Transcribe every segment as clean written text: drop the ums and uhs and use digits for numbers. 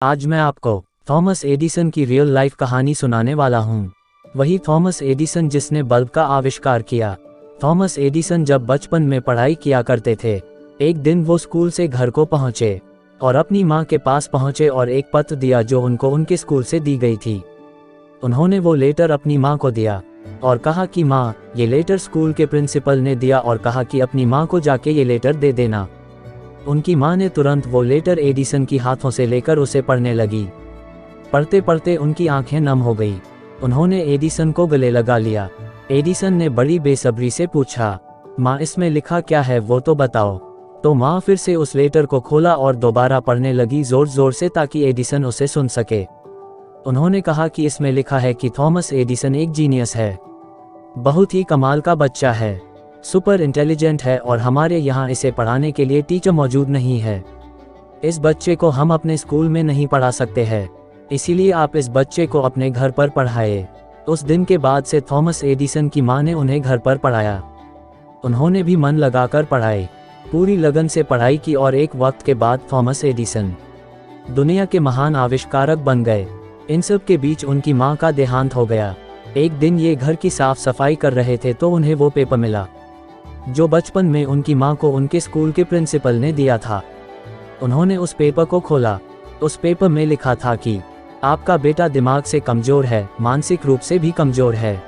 आज मैं आपको थॉमस एडिसन की रियल लाइफ कहानी सुनाने वाला हूँ। वही थॉमस एडिसन जिसने बल्ब का आविष्कार किया। थॉमस एडिसन जब बचपन में पढ़ाई किया करते थे, एक दिन वो स्कूल से घर को पहुँचे और अपनी माँ के पास पहुँचे और एक पत्र दिया जो उनको उनके स्कूल से दी गई थी। उन्होंने वो लेटर अपनी माँ को दिया और कहा कि माँ, ये लेटर स्कूल के प्रिंसिपल ने दिया और कहा कि अपनी माँ को जाके ये लेटर दे देना। उनकी माँ ने तुरंत वो लेटर एडिसन की हाथों से लेकर उसे पढ़ने लगी। पढ़ते पढ़ते उनकी आंखें नम हो गई। उन्होंने एडिसन को गले लगा लिया। एडिसन ने बड़ी बेसब्री से पूछा, माँ, इसमें लिखा क्या है वो तो बताओ। तो माँ फिर से उस लेटर को खोला और दोबारा पढ़ने लगी जोर जोर से ताकि एडिसन उसे सुन सके। उन्होंने कहा कि इसमें लिखा है कि थॉमस एडिसन एक जीनियस है, बहुत ही कमाल का बच्चा है, सुपर इंटेलिजेंट है और हमारे यहाँ इसे पढ़ाने के लिए टीचर मौजूद नहीं है। इस बच्चे को हम अपने स्कूल में नहीं पढ़ा सकते हैं, इसीलिए आप इस बच्चे को अपने घर पर पढ़ाए। उस दिन के बाद से थॉमस एडिसन की माँ ने उन्हें घर पर पढ़ाया। उन्होंने भी मन लगाकर पढ़ाई, पूरी लगन से पढ़ाई की और एक वक्त के बाद थॉमस एडिसन दुनिया के महान आविष्कारक बन गए। इन सब के बीच उनकी माँ का देहांत हो गया। एक दिन ये घर की साफ सफाई कर रहे थे तो उन्हें वो पेपर मिला जो बचपन में उनकी माँ को उनके स्कूल के प्रिंसिपल ने दिया था। उन्होंने उस पेपर को खोला। उस पेपर में लिखा था कि आपका बेटा दिमाग से कमज़ोर है, मानसिक रूप से भी कमज़ोर है,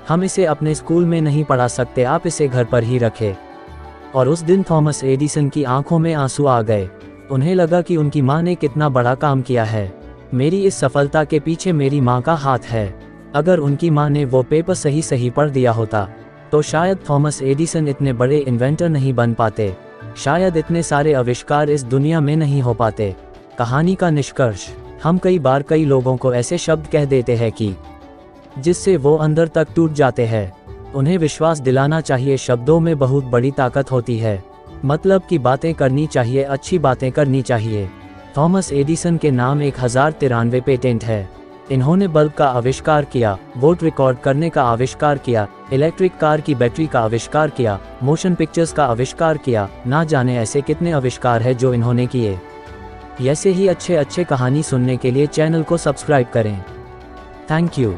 हम इसे अपने स्कूल में नहीं पढ़ा सकते, आप इसे घर पर ही रखें। और उस दिन थॉमस एडिसन की आंखों में आंसू आ गए। उन्हें लगा कि उनकी माँ ने कितना बड़ा काम किया है, मेरी इस सफलता के पीछे मेरी माँ का हाथ है। अगर उनकी माँ ने वो पेपर सही सही पढ़ दिया होता तो शायद थॉमस एडिसन इतने बड़े इन्वेंटर नहीं बन पाते, शायद इतने सारे आविष्कार इस दुनिया में नहीं हो पाते। कहानी का निष्कर्ष, हम कई बार कई लोगों को ऐसे शब्द कह देते हैं कि जिससे वो अंदर तक टूट जाते हैं। उन्हें विश्वास दिलाना चाहिए, शब्दों में बहुत बड़ी ताकत होती है। मतलब की बातें करनी चाहिए, अच्छी बातें करनी चाहिए। थॉमस एडिसन के नाम 1093 पेटेंट है। इन्होंने बल्ब का आविष्कार किया, वोट रिकॉर्ड करने का आविष्कार किया, इलेक्ट्रिक कार की बैटरी का आविष्कार किया, मोशन पिक्चर्स का आविष्कार किया। ना जाने ऐसे कितने आविष्कार है जो इन्होंने किए। ऐसे ही अच्छे अच्छे कहानी सुनने के लिए चैनल को सब्सक्राइब करें। Thank you.